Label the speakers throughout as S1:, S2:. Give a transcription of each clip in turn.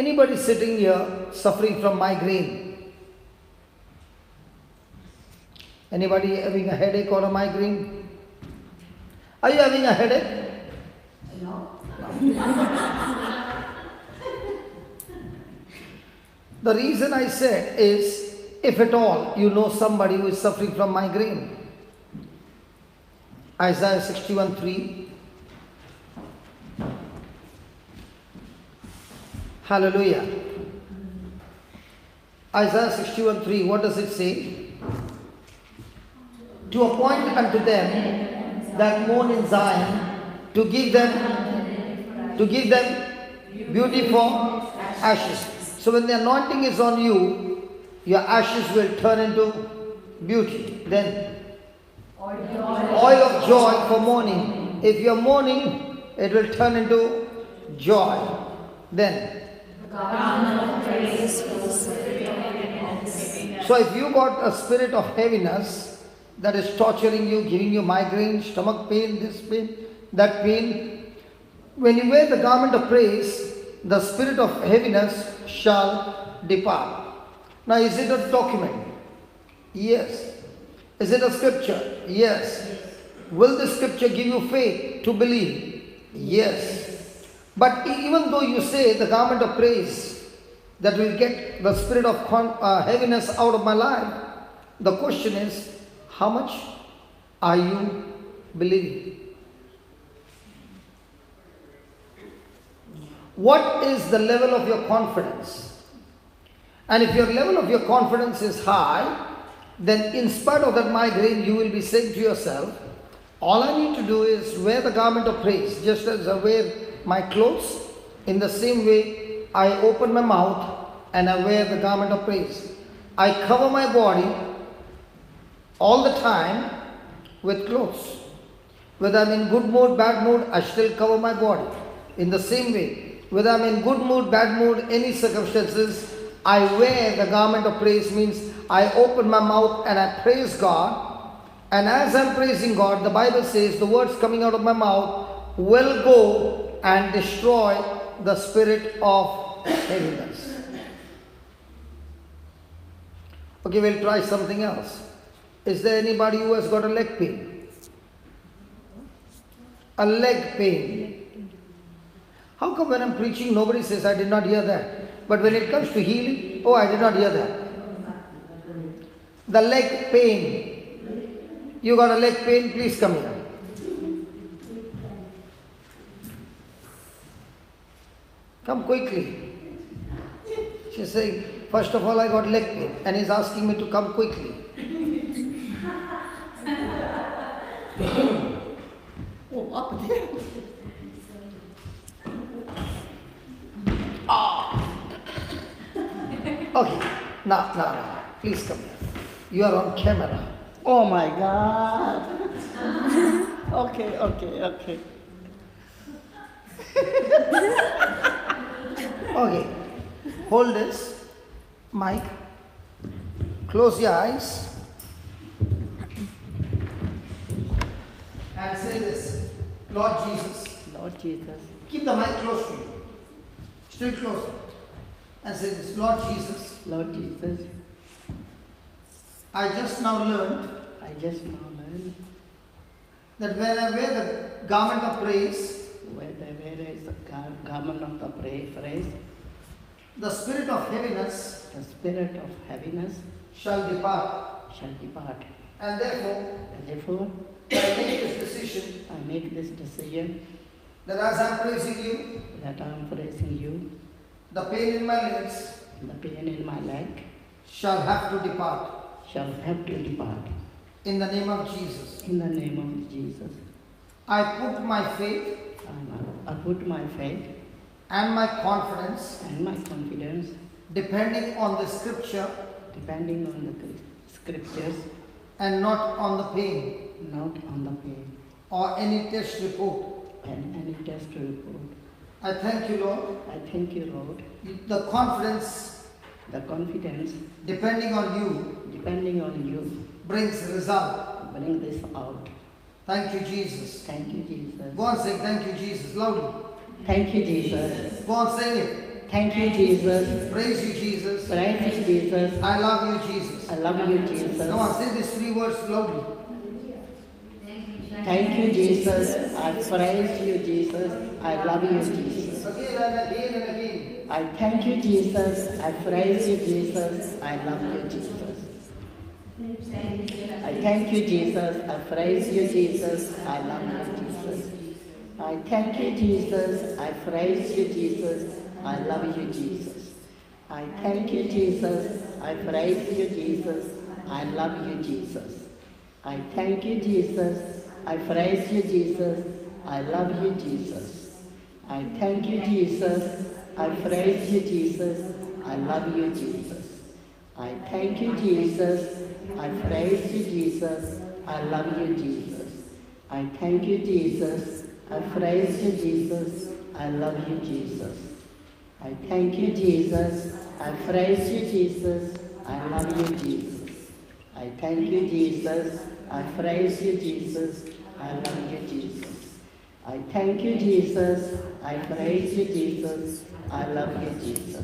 S1: Anybody sitting here suffering from migraine? Anybody having a headache or a migraine? Are you having a headache?
S2: No.
S1: The reason I said is, if at all you know somebody who is suffering from migraine. Isaiah 61:3. Hallelujah. Isaiah 61:3, what does it say? To appoint unto them that mourn in Zion, to give them beauty for ashes. So when the anointing is on you, your ashes will turn into beauty. Then oil of joy for mourning. If you're mourning, it will turn into joy. Then so if you got a spirit of heaviness that is torturing you, giving you migraine, stomach pain, this pain, that pain, when you wear the garment of praise, the spirit of heaviness shall depart. Now, is it a document? Yes. Is it a scripture? Yes. Will the scripture give you faith to believe? Yes. But even though you say the garment of praise that will get the spirit of heaviness out of my life, the question is, how much are you believing? What is the level of your confidence? And if your level of your confidence is high, then in spite of that migraine, you will be saying to yourself, all I need to do is wear the garment of praise, just as I wear my clothes. In the same way, I open my mouth and I wear the garment of praise. I cover my body all the time with clothes. Whether I'm in good mood, bad mood, I still cover my body. In the same way, whether I'm in good mood, bad mood, any circumstances, I wear the garment of praise, means I open my mouth and I praise God. And as I'm praising God, the Bible says the words coming out of my mouth will go and destroy the spirit of heaviness. Okay, we'll try something else. Is there anybody who has got a leg pain? A leg pain. How come when I'm preaching, nobody says, I did not hear that? But when it comes to healing, oh, I did not hear that. The leg pain. You got a leg pain? Please come here. Come quickly. She's saying, first of all, I got leg pain, and he's asking me to come quickly.
S2: Oh, up there.
S1: Okay, now, please come here. You are on camera.
S2: Oh my God. Okay.
S1: Okay, hold this mic. Close your eyes. And say this, Lord Jesus.
S2: Lord Jesus.
S1: Keep the mic close to you. Still close. And say this, Lord Jesus.
S2: Lord Jesus.
S1: I just now learned that when I wear the garment of praise,
S2: garment of the praise,
S1: the spirit of heaviness shall depart. And therefore, I make this decision that as I am praising you, the pain in my leg shall have to depart. In the name of Jesus. I put my faith and my confidence depending on the scripture and not on the pain or any test report. I thank you, Lord. The confidence depending on you brings result.
S2: Bring this out.
S1: Thank you, Jesus.
S2: Thank you, Jesus.
S1: Go on, say thank you, Jesus, loudly.
S2: Thank you, Jesus.
S1: Go on, sing it.
S2: Thank you, Jesus.
S1: Praise you, Jesus.
S2: Praise you, Jesus.
S1: I love you, Jesus.
S2: I love you, Jesus.
S1: Come on, say these 3 words loudly.
S2: Thank you, Jesus. I praise you, Jesus. I love you, Jesus.
S1: Again and again and again.
S2: I thank you, Jesus. I praise you, Jesus. I love you, Jesus. I thank you, Jesus. I praise you, Jesus. I love you, Jesus. I thank you, Jesus. I praise you, Jesus. I love you, Jesus. I thank you, Jesus. I praise you, Jesus. I love you, Jesus. I thank you, Jesus. I praise you, Jesus. I love you, Jesus. I thank you, Jesus. I praise you, Jesus. I love you, Jesus. I thank you, Jesus. I praise you, Jesus. I love you, Jesus. I thank you, Jesus. I praise you, Jesus. I love you, Jesus. I thank you, Jesus. I praise you, Jesus. I love you, Jesus. I thank you, Jesus. I praise you, Jesus. I love you, Jesus.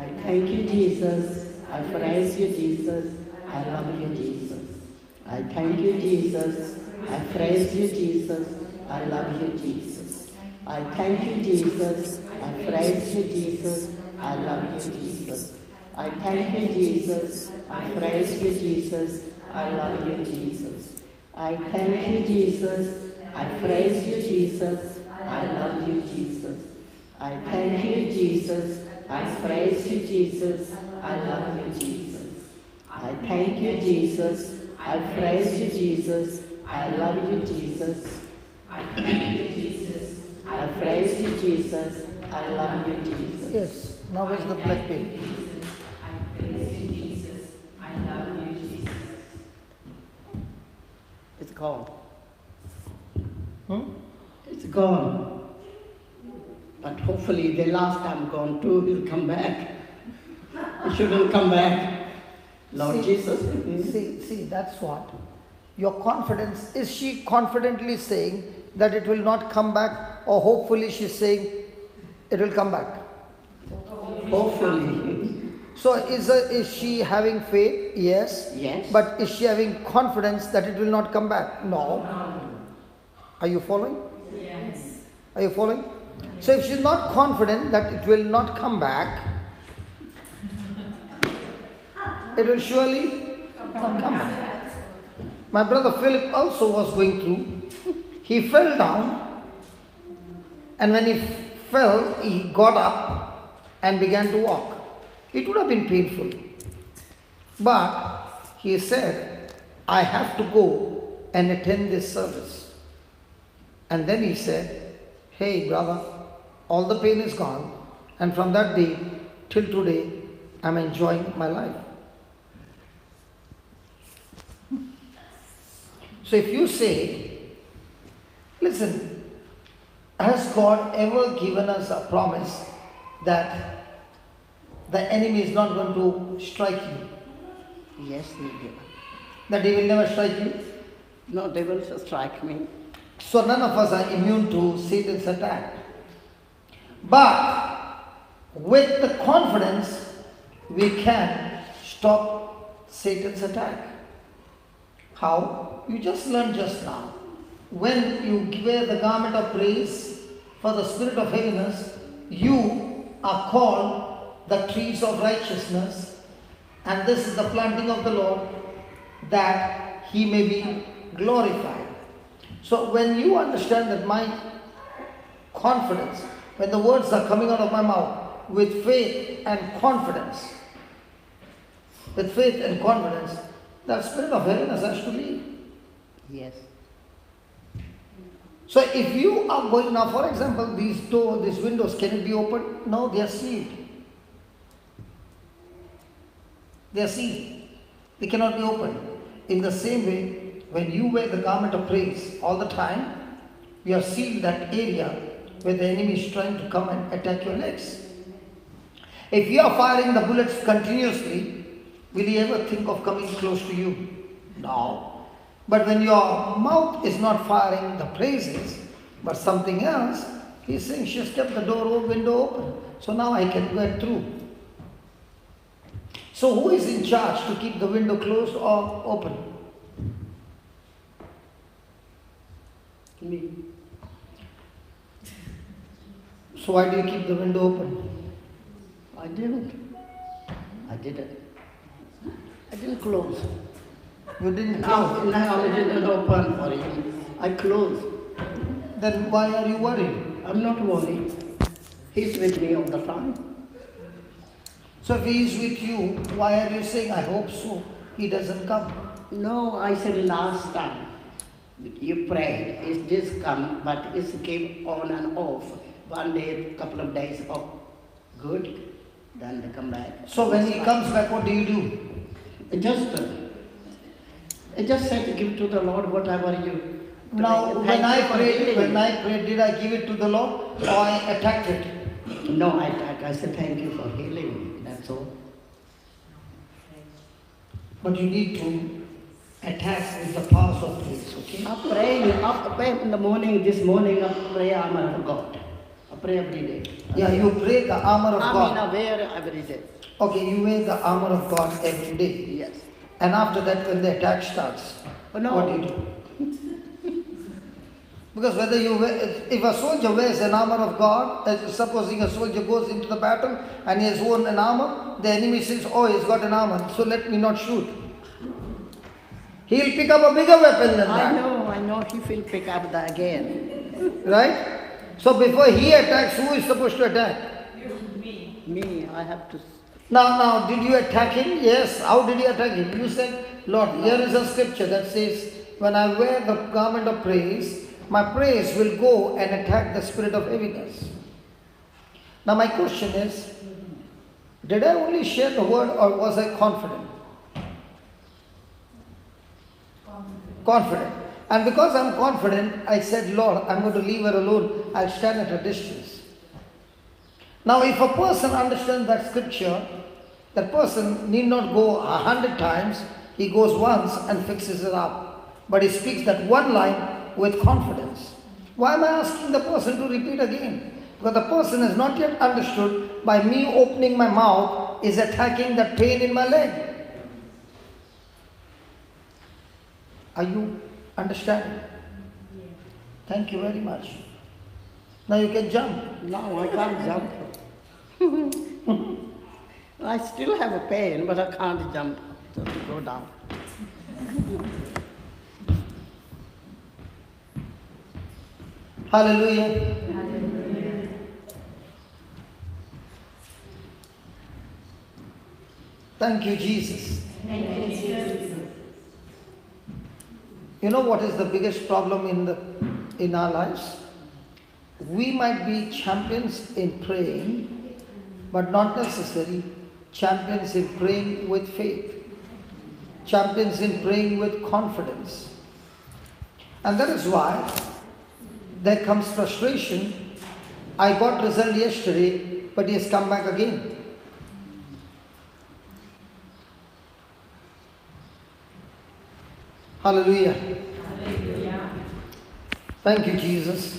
S2: I thank you, Jesus. I praise you, Jesus. I love you, Jesus. I thank you, Jesus. I praise you, Jesus. I love you, Jesus. I thank you, Jesus. I praise you, Jesus. I love you, Jesus. I thank you, Jesus. I praise you, Jesus. I love you, Jesus. I thank you, Jesus. I praise you, Jesus. I love you, Jesus. I thank you, Jesus. I praise you, Jesus. I love you, Jesus. I thank you, Jesus. I praise you, Jesus. I love you, Jesus. I thank you, Jesus. I praise you, Jesus. I love you, Jesus. I thank you, Jesus. I praise you, Jesus. I love you, Jesus.
S1: Yes. Now where's the black pen?
S2: I praise you, Jesus. I love you, Jesus. It's gone. It's gone. But hopefully the last time gone too will come back. It shouldn't come back. Lord Jesus.
S1: See, that's what. Your confidence, is she confidently saying that it will not come back, or hopefully she's saying it will come back?
S2: Hopefully.
S1: So is she having faith? Yes.
S2: Yes.
S1: But is she having confidence that it will not come back? No. Are you following?
S2: Yes.
S1: Are you following? So if she's not confident that it will not come back, it will surely come back. My brother Philip also was going through. He fell down, and when he fell, he got up and began to walk. It would have been painful. But he said, I have to go and attend this service. And then he said, hey brother, all the pain is gone, and from that day till today, I'm enjoying my life. So if you say, listen, has God ever given us a promise that the enemy is not going to strike you?
S2: Yes, he did.
S1: That he will never strike you?
S2: No, they will strike me.
S1: So none of us are immune to Satan's attack. But with the confidence, we can stop Satan's attack. How? You just learned just now. When you wear the garment of praise for the spirit of heaviness, you are called the trees of righteousness, and this is the planting of the Lord, that he may be glorified. So when you understand that my confidence, when the words are coming out of my mouth with faith and confidence, that spirit of heaviness has to leave.
S2: Yes.
S1: So if you are going now, for example, these windows, can it be opened? No, they are sealed. They are sealed. They cannot be opened. In the same way, when you wear the garment of praise all the time, you have sealed that area where the enemy is trying to come and attack your legs. If you are firing the bullets continuously, will he ever think of coming close to you? No. But when your mouth is not firing the praises, but something else, He's saying she has kept the window open. So now I can get through. So who is in charge to keep the window closed or open?
S2: Me.
S1: So why do you keep the window open?
S2: I didn't. I didn't. I didn't close.
S1: You didn't close.
S2: Now I didn't open for him. I closed.
S1: Then why are you worried?
S2: I'm not worried. He's with me all the time.
S1: So if he is with you, why are you saying, I hope so, he doesn't come?
S2: No, I said last time. You prayed. It just come, but it came on and off. One day, couple of days off. Good. Then they come back.
S1: So when he comes back, what do you do?
S2: I just said give to the Lord whatever you.
S1: Now, when I prayed, did I give it to the Lord or I attacked it?
S2: No, I said thank you for healing me. That's all.
S1: But you need to attack with the powers of praise, okay?
S2: I pray in the morning, this morning I pray armor of God. I pray every day.
S1: Yeah, you pray the armor of God.
S2: I wear every day.
S1: Okay, you wear the armor of God every day.
S2: Yes.
S1: And after that, when the attack starts,
S2: No.
S1: what do you do? Because whether you wear, if a soldier wears an armor of God, supposing a soldier goes into the battle and he has worn an armor, the enemy says, oh, he's got an armor, so let me not shoot. He'll pick up a bigger weapon than that.
S2: I know, he will pick up that again.
S1: Right? So before he attacks, who is supposed to attack?
S2: Me, I have to.
S1: Now, did you attack him? Yes. How did you attack him? You said, Lord, here is a scripture that says, when I wear the garment of praise, my praise will go and attack the spirit of heaviness. Now my question is, did I only share the word or was I confident? Confident. And because I'm confident, I said, Lord, I'm going to leave her alone. I'll stand at a distance. Now if a person understands that scripture, that person need not go 100 times. He goes once and fixes it up. But he speaks that one line with confidence. Why am I asking the person to repeat again? Because the person has not yet understood by me opening my mouth is attacking the pain in my leg. Are you understanding? Thank you very much. Now you can jump.
S2: No, I can't jump. I still have a pain, but I can't jump to go down.
S1: Hallelujah.
S3: Hallelujah.
S1: Thank you, Jesus.
S3: Thank you, Jesus.
S1: You know what is the biggest problem in our lives? We might be champions in praying, but not necessarily champions in praying with faith. Champions in praying with confidence. And that is why there comes frustration. I got result yesterday, but he has come back again. Hallelujah.
S3: Hallelujah.
S1: Thank you, Jesus.